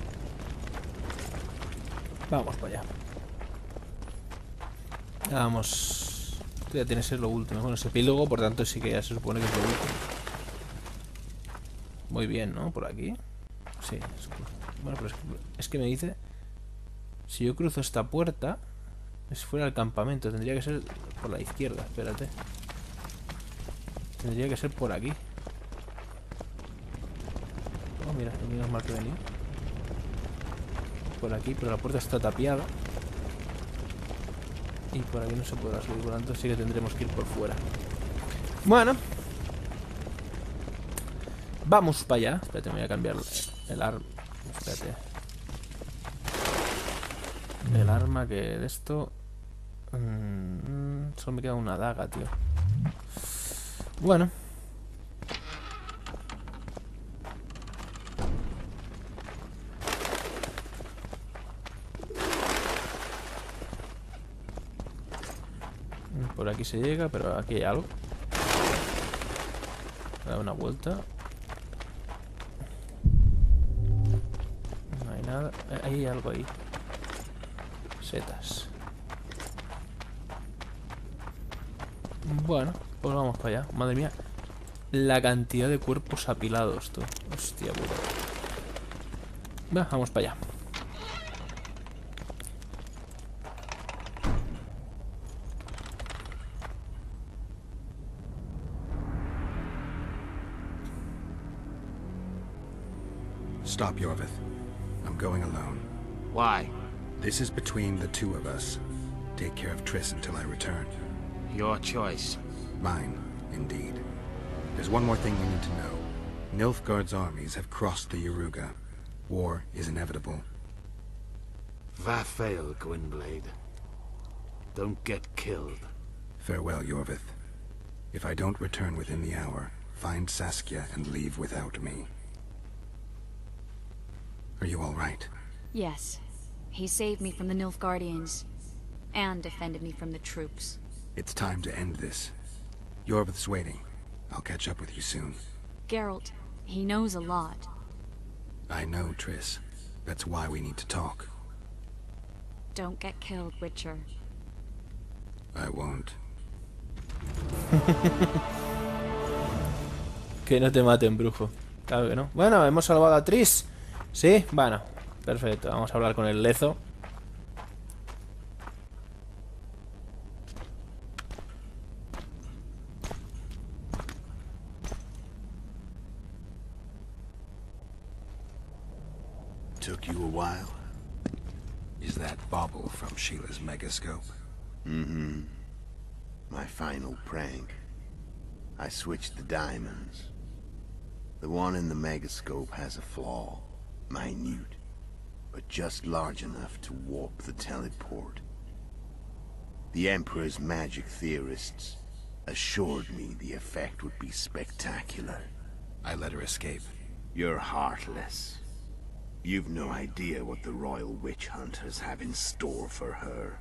Speaker 1: Vamos para allá. Vamos. Esto ya tiene que ser lo último. Bueno, es epílogo, por tanto sí que ya se supone que es lo último. Muy bien, ¿no? Por aquí. Sí. Bueno, pero es que me dice... Si yo cruzo esta puerta... Es fuera del campamento. Tendría que ser por la izquierda. Espérate. Tendría que ser por aquí. Oh, mira, menos mal que he venido. Por aquí, pero la puerta está tapiada. Y por aquí no se podrá subir, por lo tanto sí que tendremos que ir por fuera. Bueno. Vamos para allá. Espérate, me voy a cambiar el arma. Espérate. El arma que de esto... solo me queda una daga, tío. Bueno. Por aquí se llega, pero aquí hay algo. Voy a dar una vuelta. No hay nada. Hay algo ahí. Setas. Bueno, pues vamos para allá. Madre mía. La cantidad de cuerpos apilados, tú. Hostia puta. Va, vamos para allá.
Speaker 4: Stop, Yorvith. I'm going alone.
Speaker 8: Why?
Speaker 4: This is between the two of us. Take care of Triss until I return.
Speaker 8: Your choice.
Speaker 4: Mine, indeed. There's one more thing you need to know. Nilfgaard's armies have crossed the Yaruga. War is inevitable.
Speaker 8: Vafail, Gwynblade. Don't get killed.
Speaker 4: Farewell, Yorvith. If I don't return within the hour, find Saskia and leave without me. Are you all right?
Speaker 17: Yes. He saved me from the Nilfgaardians. And defended me from the troops.
Speaker 4: It's time to end this. Yorvith's waiting. I'll catch up with you soon.
Speaker 17: Geralt, he knows a lot.
Speaker 4: I know, Triss. That's why we need to talk.
Speaker 17: Don't get killed, Witcher.
Speaker 4: I won't.
Speaker 1: Que no te maten, brujo. Claro que no. Bueno, hemos salvado a Triss. Sí, bueno, perfecto. Vamos a hablar con el lezo.
Speaker 13: Took you a while?
Speaker 4: Is that bauble from Sheila's megascope?
Speaker 13: Mm-hmm. My final prank. I switched the diamonds. The one in the megascope has a flaw. Minute. But just large enough to warp the teleport. The Emperor's magic theorists assured me the effect would be spectacular.
Speaker 4: I let her escape.
Speaker 13: You're heartless. You've no idea what the Royal Witch Hunters have in store for her.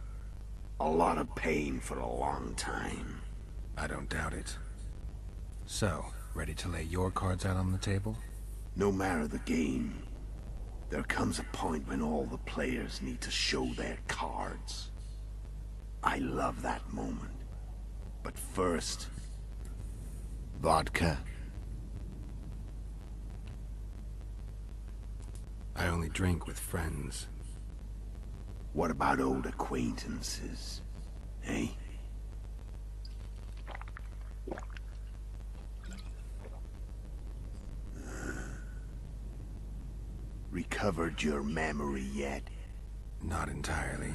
Speaker 13: A lot of pain for a long time.
Speaker 4: I don't doubt it. So, ready to lay your cards out on the table?
Speaker 13: No matter the game, there comes a point when all the players need to show their cards. I love that moment. But first... vodka.
Speaker 4: I only drink with friends.
Speaker 13: What about old acquaintances? Eh? Recovered your memory yet?
Speaker 4: Not entirely.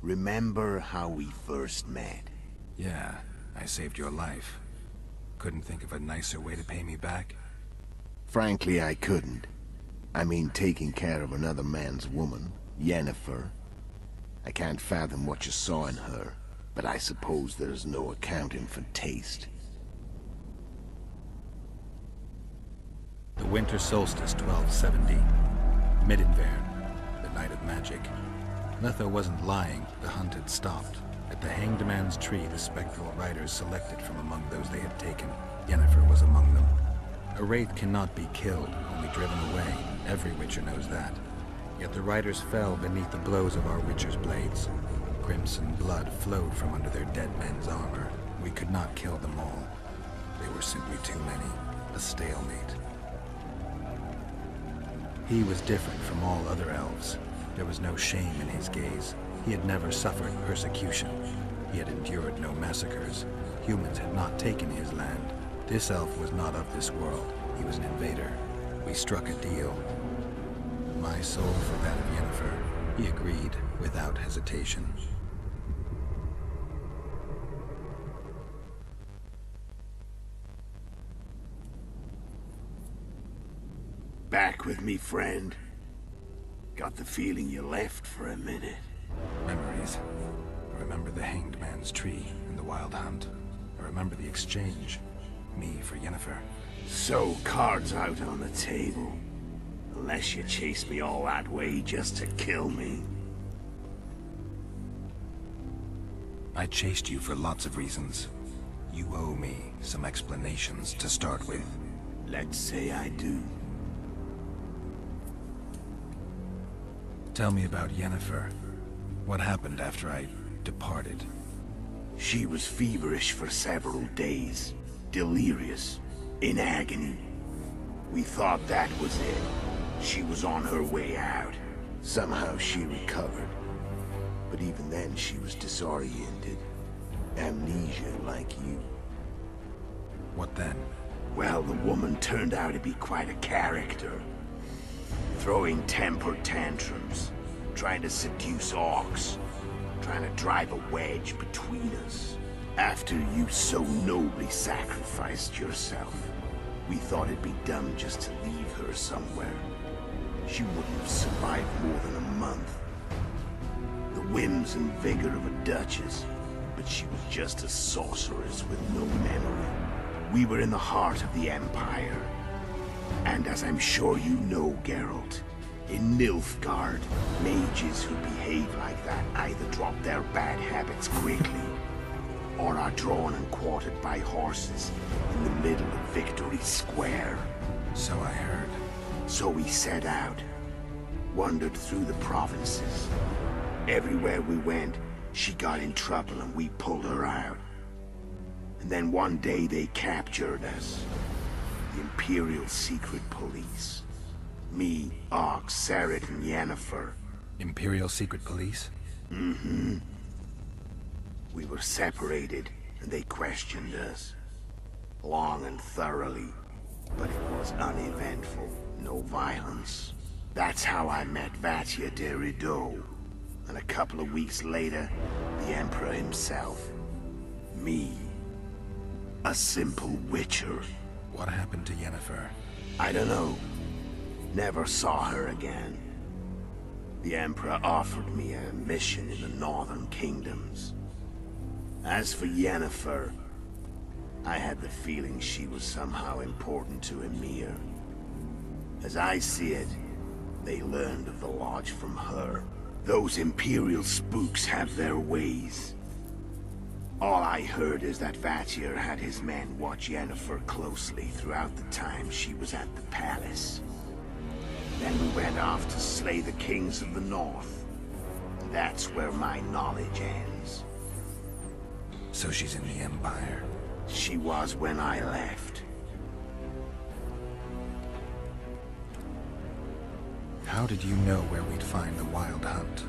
Speaker 13: Remember how we first met?
Speaker 4: Yeah, I saved your life. Couldn't think of a nicer way to pay me back?
Speaker 13: Frankly, I couldn't. I mean, taking care of another man's woman, Yennefer. I can't fathom what you saw in her, but I suppose there's no accounting for taste.
Speaker 4: The winter solstice, 1270. Midinvern, the night of magic. Letho wasn't lying, the hunt had stopped. At the Hanged Man's Tree, the spectral riders selected from among those they had taken. Yennefer was among them. A wraith cannot be killed, only driven away. Every Witcher knows that. Yet the riders fell beneath the blows of our Witcher's blades. Crimson blood flowed from under their dead men's armor. We could not kill them all. They were simply too many. A stalemate. He was different from all other elves. There was no shame in his gaze. He had never suffered persecution. He had endured no massacres. Humans had not taken his land. This elf was not of this world. He was an invader. We struck a deal. My soul for that of Yennefer. He agreed without hesitation.
Speaker 13: Back with me, friend. Got the feeling you left for a minute.
Speaker 4: Memories. I remember the Hanged Man's Tree and the Wild Hunt. I remember the exchange. Me for Yennefer.
Speaker 13: So, cards out on the table. Unless you chased me all that way just to kill me.
Speaker 4: I chased you for lots of reasons. You owe me some explanations to start with.
Speaker 13: Let's say I do.
Speaker 4: Tell me about Yennefer. What happened after I departed?
Speaker 13: She was feverish for several days. Delirious. In agony. We thought that was it. She was on her way out. Somehow she recovered. But even then she was disoriented. Amnesia like you.
Speaker 4: What then?
Speaker 13: Well, the woman turned out to be quite a character. Throwing temper tantrums. Trying to seduce orcs. Trying to drive a wedge between us. After you so nobly sacrificed yourself, we thought it'd be dumb just to leave her somewhere. She wouldn't have survived more than a month. The whims and vigor of a duchess, but she was just a sorceress with no memory. We were in the heart of the Empire. And as I'm sure you know, Geralt, in Nilfgaard, mages who behave like that either drop their bad habits quickly, or are drawn and quartered by horses in the middle of Victory Square.
Speaker 4: So I heard.
Speaker 13: So we set out, wandered through the provinces. Everywhere we went, she got in trouble and we pulled her out. And then one day they captured us. The Imperial Secret Police. Me, Ox, Sarek, and Yennefer.
Speaker 4: Imperial Secret Police?
Speaker 13: Mm-hmm. We were separated, and they questioned us. Long and thoroughly, but it was uneventful. No violence. That's how I met Vatia de Rideau. And a couple of weeks later, the Emperor himself. Me. A simple witcher.
Speaker 4: What happened to Yennefer?
Speaker 13: I don't know. Never saw her again. The Emperor offered me a mission in the Northern Kingdoms. As for Yennefer, I had the feeling she was somehow important to Emir. As I see it, they learned of the Lodge from her. Those Imperial spooks have their ways. All I heard is that Vatir had his men watch Yennefer closely throughout the time she was at the palace. Then we went off to slay the kings of the North. And that's where my knowledge ends.
Speaker 4: So she's in the Empire?
Speaker 13: She was when I left.
Speaker 4: How did you know where we'd find the Wild Hunt?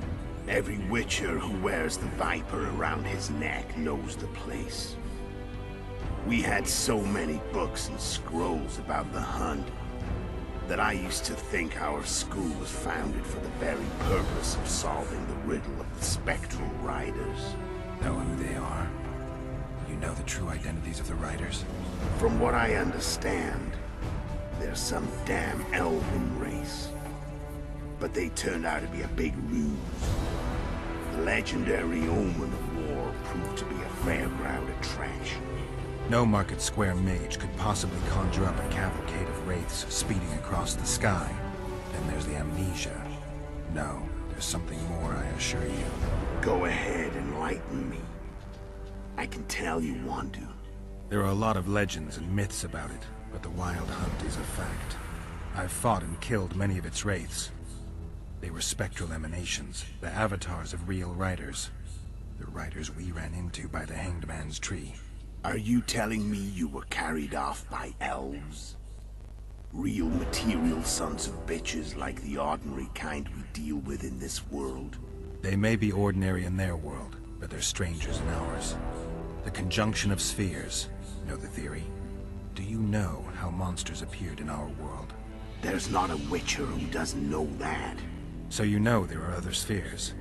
Speaker 13: Every witcher who wears the viper around his neck knows the place. We had so many books and scrolls about the hunt that I used to think our school was founded for the very purpose of solving the riddle of the spectral riders.
Speaker 4: Know who they are? You know the true identities of the riders?
Speaker 13: From what I understand, they're some damn elven race. But they turned out to be a big ruse. The legendary Omen of War proved to be a fairground attraction.
Speaker 4: No Market Square mage could possibly conjure up a cavalcade of wraiths speeding across the sky. Then there's the amnesia. No, there's something more, I assure you.
Speaker 13: Go ahead, enlighten me. I can tell you want to.
Speaker 4: There are a lot of legends and myths about it, but the Wild Hunt is a fact. I've fought and killed many of its wraiths. They were spectral emanations, the avatars of real riders. The riders we ran into by the Hanged Man's Tree.
Speaker 13: Are you telling me you were carried off by elves? Real material sons of bitches like the ordinary kind we deal with in this world?
Speaker 4: They may be ordinary in their world, but they're strangers in ours. The conjunction of spheres. Know the theory? Do you know how monsters appeared in our world?
Speaker 13: There's not a witcher who doesn't know that.
Speaker 4: So you know there are other spheres.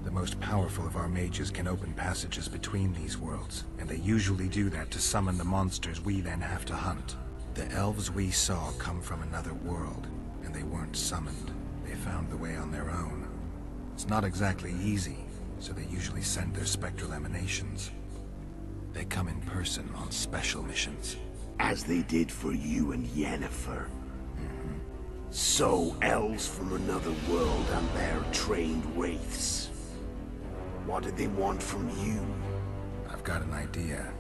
Speaker 4: The most powerful of our mages can open passages between these worlds, and they usually do that to summon the monsters we then have to hunt. The elves we saw come from another world, and they weren't summoned. They found the way on their own. It's not exactly easy, so they usually send their spectral emanations. They come in person on special missions.
Speaker 13: As they did for you and Yennefer. So, elves from another world and their trained wraiths. What did they want from you?
Speaker 4: I've got an idea.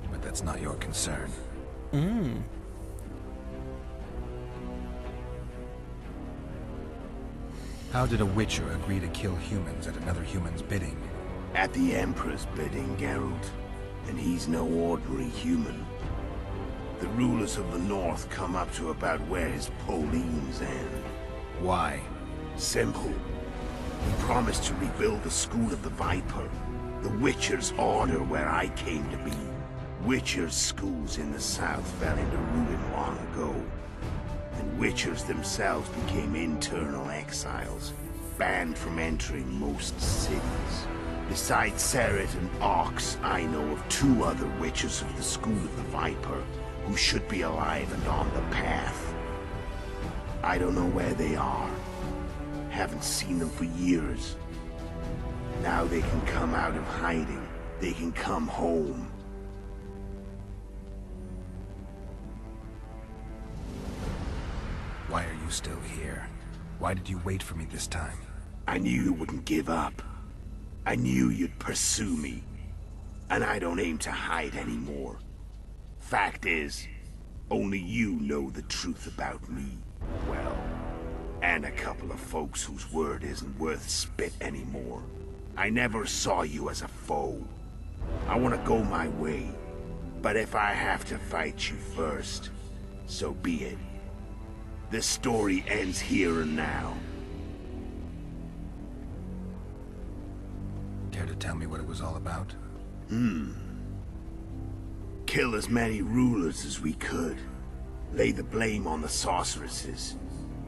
Speaker 4: But that's not your concern. How did a Witcher agree to kill humans at another human's bidding?
Speaker 13: At the Emperor's bidding, Geralt. And he's no ordinary human. The rulers of the North come up to about where his Pauline's end.
Speaker 4: Why?
Speaker 13: Simple. He promised to rebuild the School of the Viper, the Witcher's order where I came to be. Witcher's schools in the south fell into ruin long ago, and Witchers themselves became internal exiles, banned from entering most cities. Besides Seret and Ox, I know of 2 other Witchers of the School of the Viper who should be alive and on the path. I don't know where they are. Haven't seen them for years. Now they can come out of hiding. They can come home.
Speaker 4: Why are you still here? Why did you wait for me this time?
Speaker 13: I knew you wouldn't give up. I knew you'd pursue me. And I don't aim to hide anymore. Fact is, only you know the truth about me. Well, and a couple of folks whose word isn't worth spit anymore. I never saw you as a foe. I want to go my way. But if I have to fight you first, so be it. This story ends here and now.
Speaker 4: Care to tell me what it was all about?
Speaker 13: Kill as many rulers as we could. Lay the blame on the sorceresses.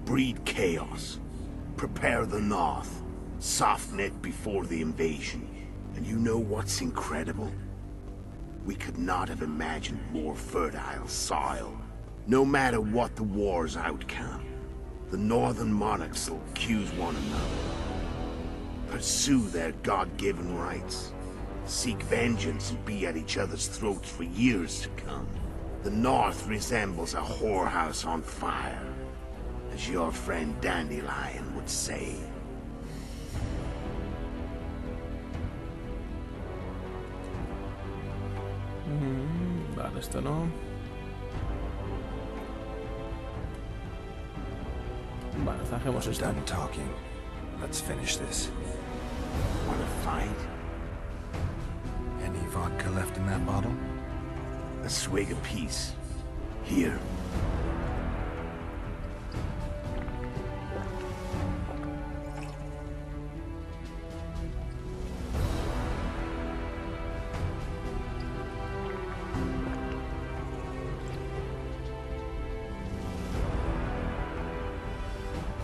Speaker 13: Breed chaos. Prepare the North. Soften it before the invasion. And you know what's incredible? We could not have imagined more fertile soil. No matter what the war's outcome, the Northern monarchs will accuse one another. Pursue their God-given rights. Seek vengeance and be at each other's throats for years to come. The North resembles a whorehouse on fire, as your friend Dandelion would say.
Speaker 1: Vale, esto no. Vale, zajemos esto.
Speaker 4: Done talking. Let's finish this.
Speaker 13: Wanna fight?
Speaker 4: Any vodka left in that bottle?
Speaker 13: A swig apiece. Here.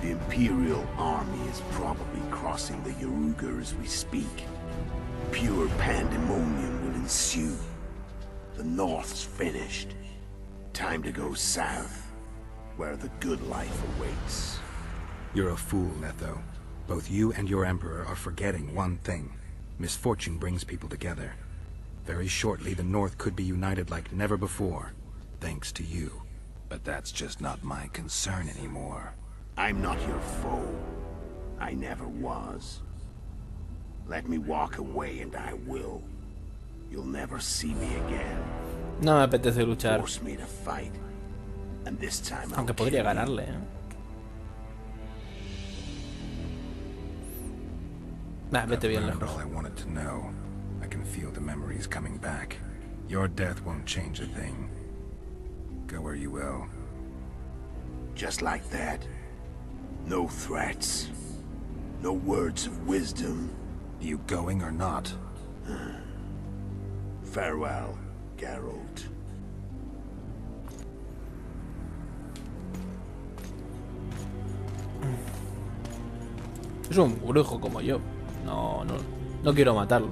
Speaker 13: The Imperial army is probably crossing the Yaruga as we speak. Pure pandemonium will ensue. The North's finished. Time to go south, where the good life awaits.
Speaker 4: You're a fool, Letho. Both you and your Emperor are forgetting one thing. Misfortune brings people together. Very shortly, the North could be united like never before, thanks to you. But that's just not my concern anymore.
Speaker 13: I'm not your foe. I never was. Let me walk away and I will. You'll never see me again.
Speaker 1: No me apetece luchar.
Speaker 13: Force me to fight. And this time
Speaker 1: Aunque podría ganarle, ¿eh? Nah, vete bien lejos.
Speaker 4: All I wanted to know. I can feel the memories coming back. Your death won't change a thing. Go where you will.
Speaker 13: Just like that. No threats. No words of wisdom.
Speaker 4: You going or not?
Speaker 13: Farewell, Geralt.
Speaker 1: Es un brujo como yo. No quiero matarlo.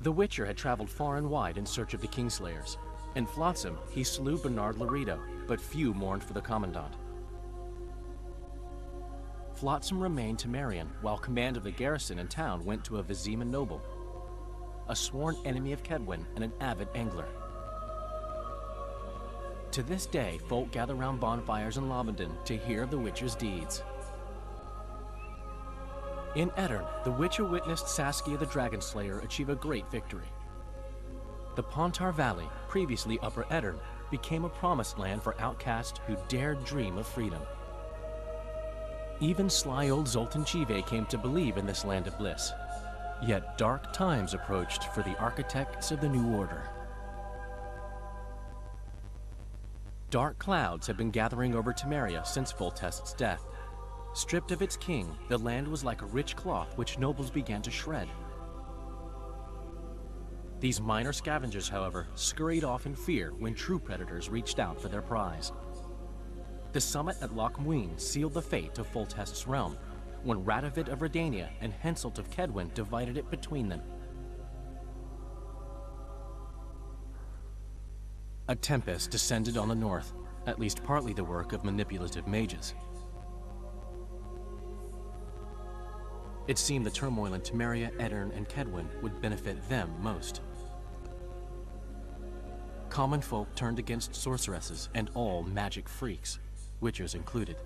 Speaker 18: The Witcher had traveled far and wide in search of the Kingslayers. In Flotsam, he slew Bernard Laredo, but few mourned for the Commandant. Flotsam remained Temerian, while command of the garrison and town went to a Vizima noble, a sworn enemy of Kedwin and an avid angler. To this day, folk gather round bonfires in Lobendon to hear of the Witcher's deeds. In Edirn, the Witcher witnessed Saskia the Dragonslayer achieve a great victory. The Pontar Valley, previously Upper Edirn, became a promised land for outcasts who dared dream of freedom. Even sly old Zoltan Chive came to believe in this land of bliss. Yet dark times approached for the architects of the New Order. Dark clouds had been gathering over Temeria since Foltest's death. Stripped of its king, the land was like a rich cloth which nobles began to shred. These minor scavengers, however, scurried off in fear when true predators reached out for their prize. The summit at Loch Muin sealed the fate of Foltest's realm, when Radovid of Redania and Henselt of Kedwin divided it between them. A tempest descended on the north, at least partly the work of manipulative mages. It seemed the turmoil in Temeria, Edirn, and Kedwin would benefit them most. Common folk turned against sorceresses and all magic freaks, witchers included.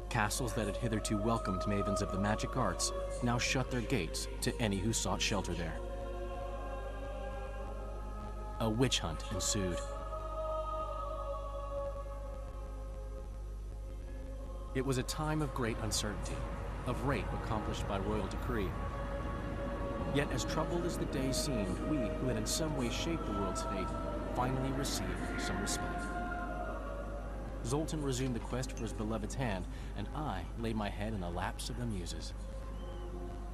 Speaker 18: Castles that had hitherto welcomed mavens of the magic arts now shut their gates to any who sought shelter there. A witch hunt ensued. It was a time of great uncertainty, of rape accomplished by royal decree. Yet as troubled as the days seemed, we, who had in some way shaped the world's fate, finally received some respite. Zoltan resumed the quest for his beloved's hand, and I laid my head in the laps of the muses.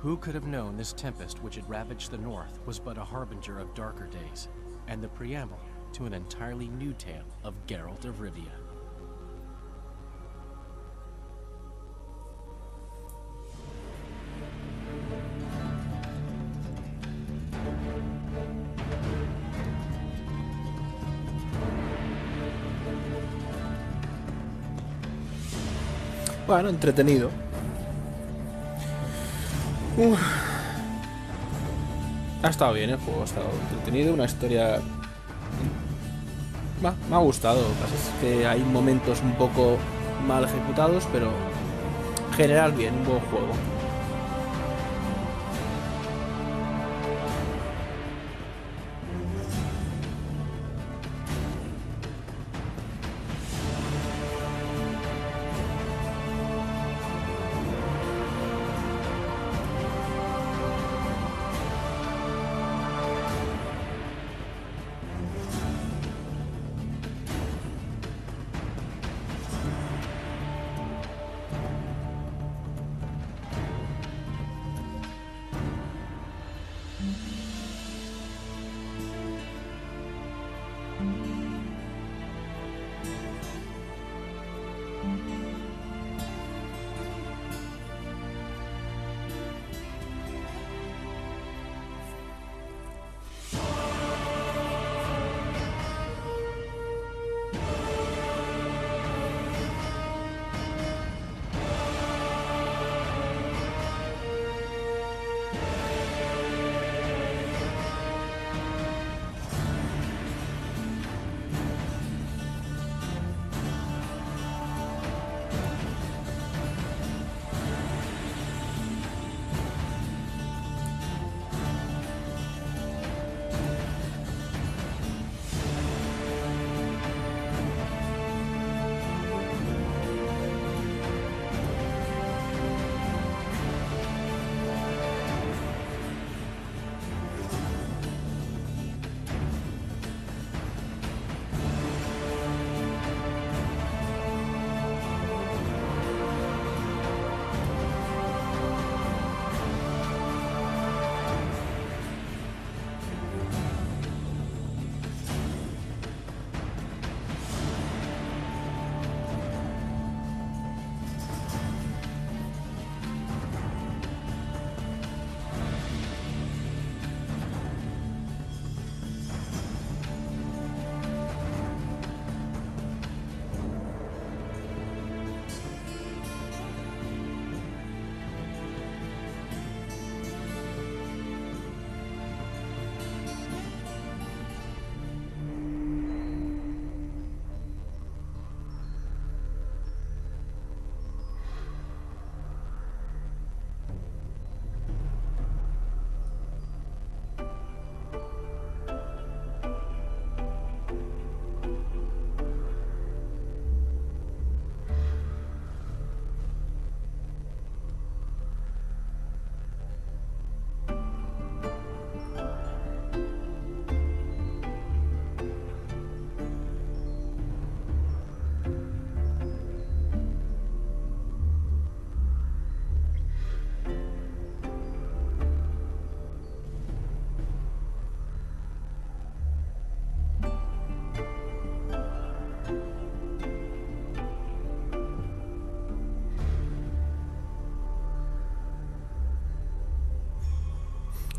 Speaker 18: Who could have known this tempest which had ravaged the north was but a harbinger of darker days, and the preamble to an entirely new tale of Geralt of Rivia.
Speaker 1: Bueno, entretenido. Ha estado bien el juego, ha estado entretenido, una historia... me ha gustado, lo que pasa es que hay momentos un poco mal ejecutados, pero en general bien, un buen juego.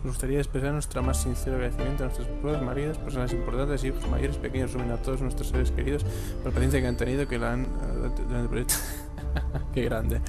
Speaker 1: Nos gustaría expresar nuestro más sincero agradecimiento a nuestros esposas, maridos, personas importantes, hijos mayores, pequeños, resumen a todos nuestros seres queridos por la paciencia que han tenido, que la han durante el proyecto. Qué grande.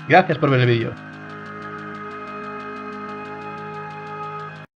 Speaker 19: Gracias por ver el vídeo.